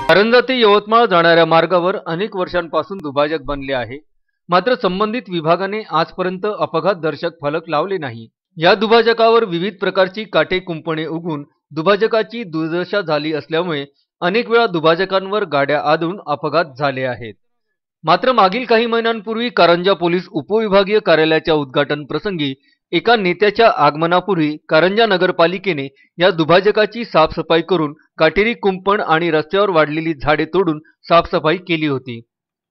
कारंजा ते यवतमाळ जाणाऱ्या मार्गावर अनेक वर्षांपासून दुभाजक बनले आहे. मात्र संबंधित विभागाने आजपर्यंत अपघातदर्शक फलक लावले नाही. या दुभाजकावर विविध प्रकारची काटे कुंपणे उगून दुभाजकाची दुर्दशा झाली असल्यामुळे अनेक वेळा दुभाजकांवर गाड्या आदळून अपघात झाले आहेत. मात्र मागील काही महिन्यांपूर्वी कारंजा पोलीस उपविभागीय कार्यालयाच्या उद्घाटन प्रसंगी एका नेत्याच्या आगमनापूर्वी कारंजा नगरपालिकेने या दुभाजकाची साफसफाई करून काटेरी कुंपण आणि रस्त्यावर वाढलेली झाडे तोडून साफसफाई केली होती.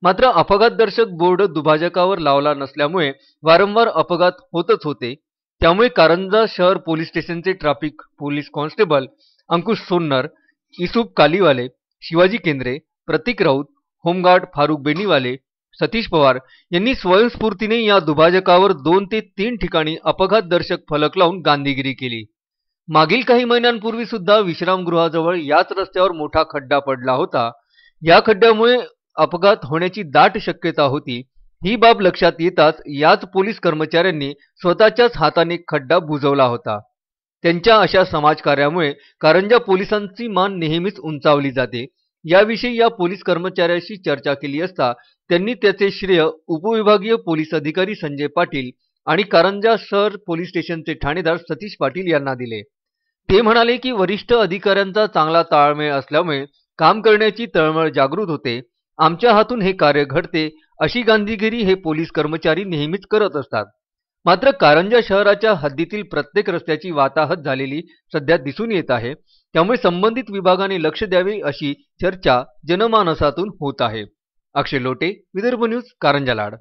मात्र अपघातदर्शक बोर्ड दुभाजकावर लावला नसल्यामुळे वारंवार अपघात होतच होते. त्यामुळे कारंजा शहर पोलीस स्टेशनचे ट्रॅफिक पोलीस कॉन्स्टेबल अंकुश सोन्नर, इसूफ कालीवाले, शिवाजी केंद्रे, प्रतीक राऊत, होमगार्ड फारुक बेनीवाले, सतीश पवार यांनी स्वयंस्फूर्तीने या दुभाजकावर 2 ते 3 ठिकाणी अपघातदर्शक फलक लावून गांधीगिरी केली. मागील काही महिन्यांपूर्वी सुद्धा विश्रामगृहाजवळ याच रस्त्यावर मोठा खड्डा पडला होता. या खड्ड्यामुळे अपघात होण्याची दाट शक्यता होती. ही बाब लक्षात येताच याच पोलीस कर्मचाऱ्यांनी स्वतःच्याच हाताने खड्डा बुजवला होता. त्यांच्या अशा समाजकार्यामुळे कारंजा पोलिसांची मान नेहमीच उंचावली जाते. याविषयी या पोलीस कर्मचाऱ्याशी चर्चा केली असता त्यांनी त्याचे श्रेय उपविभागीय पोलीस अधिकारी संजय पाटील आणि कारंजा शहर पोलीस स्टेशनचे ठाणेदार सतीश पाटील यांना दिले. ते म्हणाले की वरिष्ठ अधिकाऱ्यांचा चांगला ताळमेळ असल्यामुळे काम करण्याची तळमळ जागृत होते. आमच्या हातून हे कार्य घडते अशी गांधीगिरी हे पोलीस कर्मचारी नेहमीच करत असतात. मात्र कारंजा शहराच्या हद्दीतील प्रत्येक रस्त्याची वाताहत झालेली सध्या दिसून येत आहे. त्यामुळे संबंधित विभागाने लक्ष द्यावे अशी चर्चा जनमानसातून होत आहे. अक्षय लोटे, विदर्भ न्यूज, कारंजा लाड.